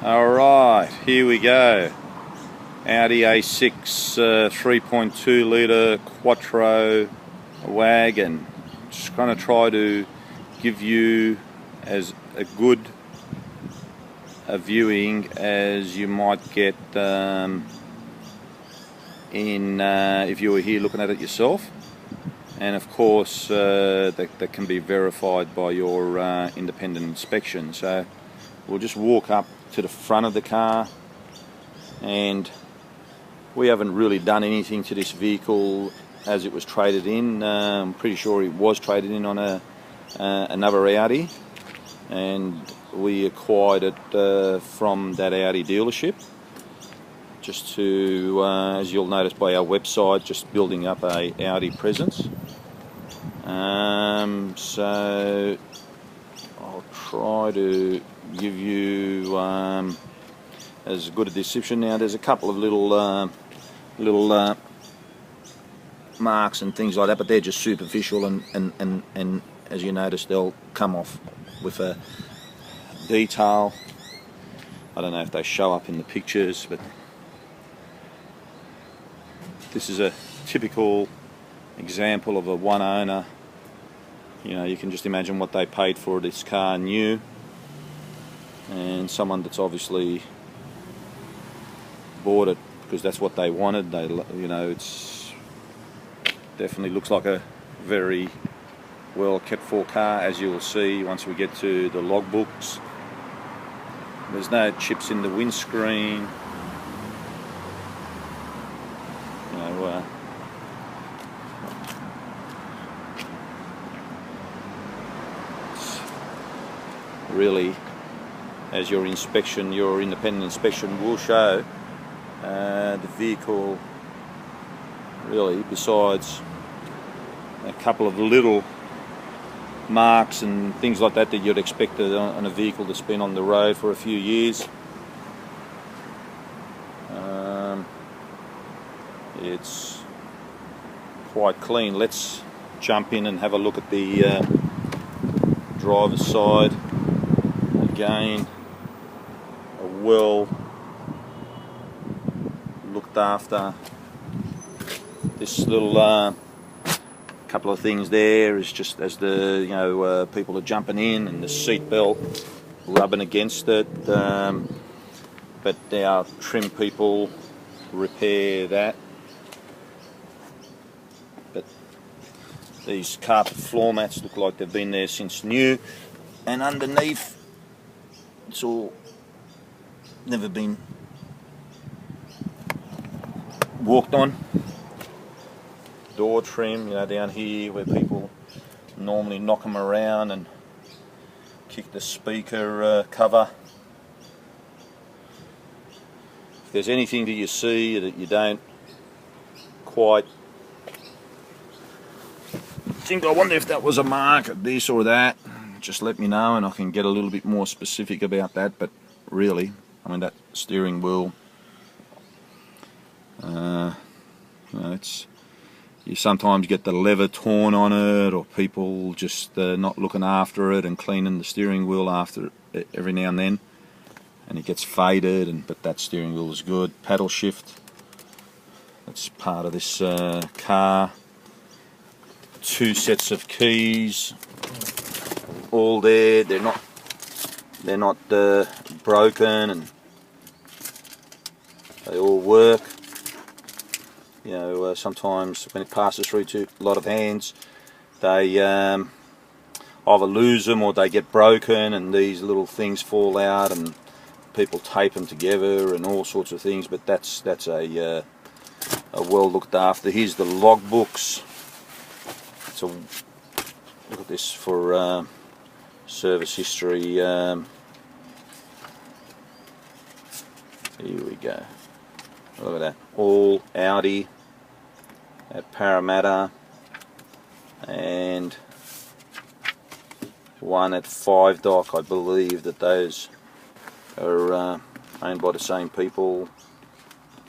Alright, here we go. Audi A6 3.2 litre Quattro wagon. Just going to try to give you as a good a viewing as you might get if you were here looking at it yourself, and of course that can be verified by your independent inspection. So we'll just walk up to the front of the car, and we haven't really done anything to this vehicle as it was traded in. I'm pretty sure it was traded in on another Audi, and we acquired it from that Audi dealership, just to, as you'll notice by our website, just building up a Audi presence. So I'll try to give you as good a description. Now there's a couple of little marks and things like that, but they're just superficial, and as you notice, they'll come off with a detail. I don't know if they show up in the pictures, but this is a typical example of a one owner. You know, you can just imagine what they paid for this car new, and someone that's obviously bought it because that's what they wanted. They, you know, it's definitely looks like a very well kept for car, as you will see once we get to the logbooks. There's no chips in the windscreen. You know, really, as your inspection, your independent inspection will show, the vehicle really, besides a couple of little marks and things like that that you'd expect on a vehicle that's been on the road for a few years, it's quite clean. Let's jump in and have a look at the driver's side. Again, a well looked after. This little couple of things there is just as the people are jumping in, and the seat belt rubbing against it, but our trim people repair that. But these carpet floor mats look like they've been there since new, and underneath it's all never been walked on. Door trim, you know, down here where people normally knock them around and kick the speaker cover. If there's anything that you see that you don't quite think, I wonder if that was a mark at this or that, just let me know and I can get a little bit more specific about that. But really, I mean, that steering wheel, you know, you sometimes get the leather torn on it, or people just not looking after it and cleaning the steering wheel after it every now and then, and it gets faded. But that steering wheel is good. Paddle shift, that's part of this car. 2 sets of keys, all there. They're not broken, and they all work. You know, sometimes when it passes through to a lot of hands, they either lose them or they get broken, and these little things fall out, and people tape them together and all sorts of things. But that's a well looked after. Here's the logbooks. So look at this for service history. Here we go. Look at that. All Audi at Parramatta, and one at 5 Dock. I believe that those are owned by the same people.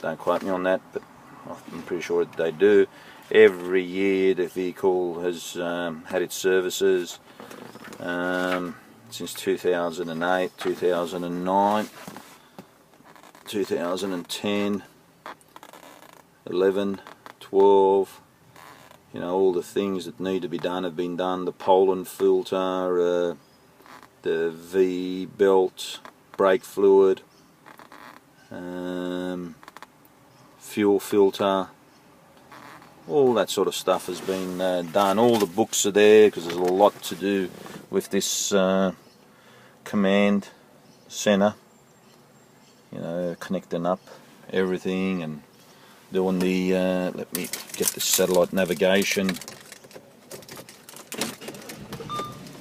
Don't quote me on that, but I'm pretty sure that they do. Every year the vehicle has had its services since 2008, 2009. 2010, 11, 12, you know, all the things that need to be done have been done. The Poland filter, the V belt, brake fluid, fuel filter, all that sort of stuff has been done. All the books are there because there's a lot to do with this command center, you know, connecting up everything and doing the let me get the satellite navigation.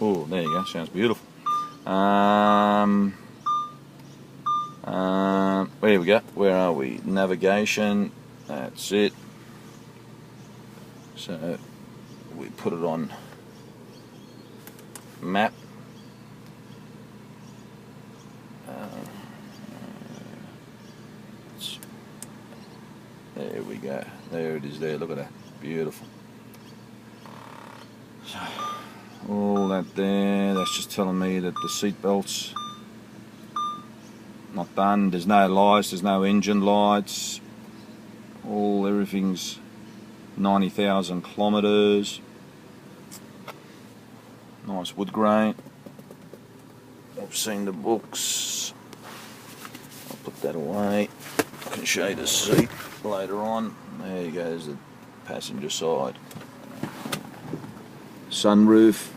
Oh, there you go, sounds beautiful. There we go, where are we? Navigation, that's it. So we put it on map. There we go, there it is there, look at that, beautiful. So, all that there, that's just telling me that the seat belts not done. There's no lights, there's no engine lights, everything's 90,000 kilometers. Nice wood grain. I've seen the books. I'll put that away. I can show you the seat later on. There you go, there's the passenger side. Sunroof.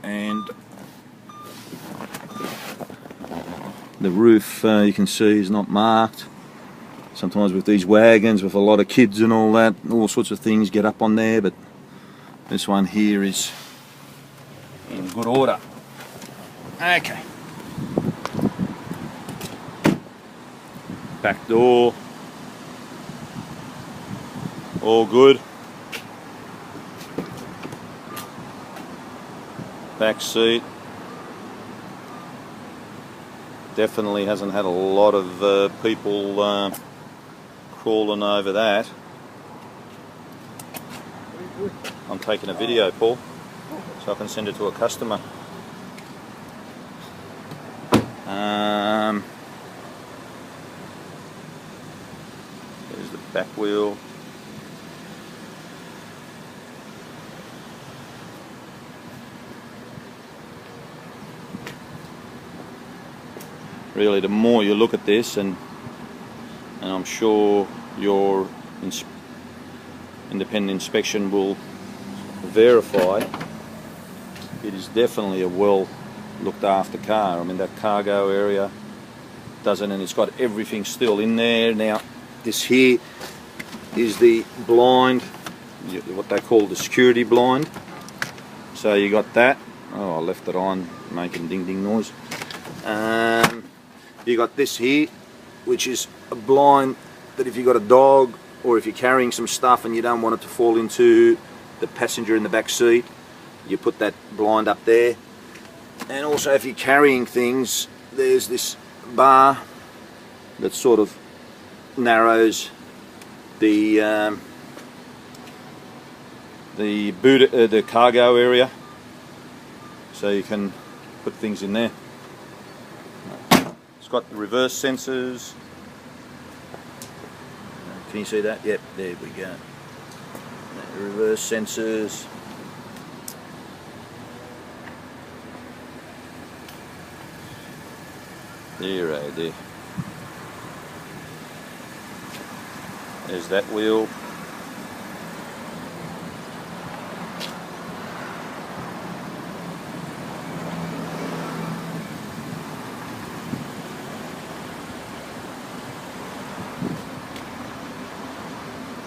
And the roof, you can see, is not marked. Sometimes with these wagons with a lot of kids and all that, all sorts of things get up on there, but this one here is in good order. Okay. Back door, all good. Back seat. Definitely hasn't had a lot of people crawling over that. I'm taking a video, Paul, so I can send it to a customer. There's the back wheel. Really, the more you look at this, and I'm sure your independent inspection will verify, it is definitely a well looked after car. I mean, that cargo area doesn't, and it's got everything still in there. Now, this here is the blind, what they call the security blind. So you got that. Oh, I left it on, making ding ding noise. You got this here, which is a blind that if you've got a dog or if you're carrying some stuff and you don't want it to fall into the passenger in the back seat, you put that blind up there. And also if you're carrying things, there's this bar that sort of narrows the the cargo area, so you can put things in there. It's got the reverse sensors. Can you see that? Yep, there we go. The reverse sensors. There, right there. There's that wheel.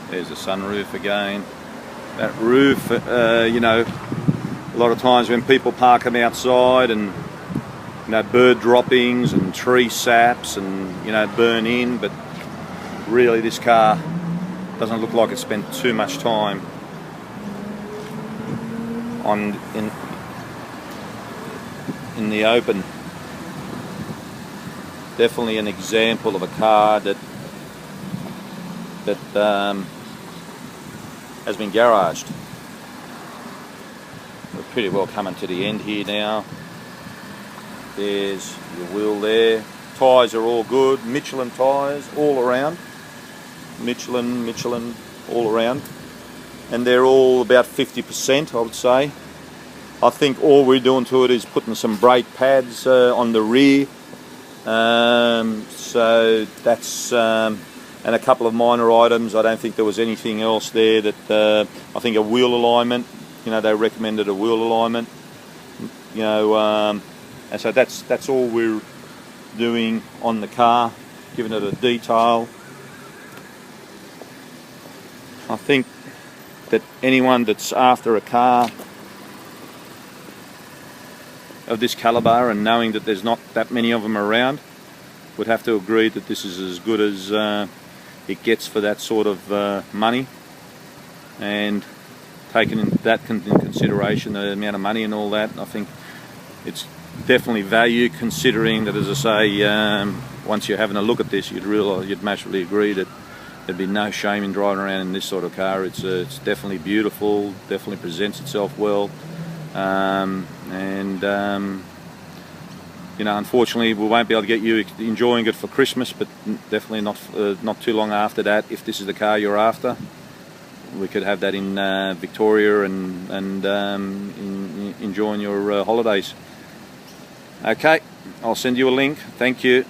There's the sunroof again. That roof, you know, a lot of times when people park them outside and, you know, bird droppings and tree saps and, you know, burn in, but really this car doesn't look like it spent too much time in the open. Definitely an example of a car that has been garaged. We're pretty well coming to the end here now. There's your wheel there. tyres are all good, Michelin tyres all around, Michelin all around, and they're all about 50%, I would say. I think all we're doing to it is putting some brake pads on the rear, so that's and a couple of minor items. I don't think there was anything else there. That I think a wheel alignment, you know, they recommended a wheel alignment, you know, and so that's all we're doing on the car, giving it a detail. I think that anyone that's after a car of this calibre and knowing that there's not that many of them around would have to agree that this is as good as it gets for that sort of money. And taking that into consideration, the amount of money and all that, I think it's definitely value, considering that, as I say, once you're having a look at this, you'd massively agree that there'd be no shame in driving around in this sort of car. It's definitely beautiful, definitely presents itself well, you know, unfortunately we won't be able to get you enjoying it for Christmas, but definitely not too long after that. If this is the car you're after, we could have that in Victoria and enjoying your holidays. Okay, I'll send you a link. Thank you.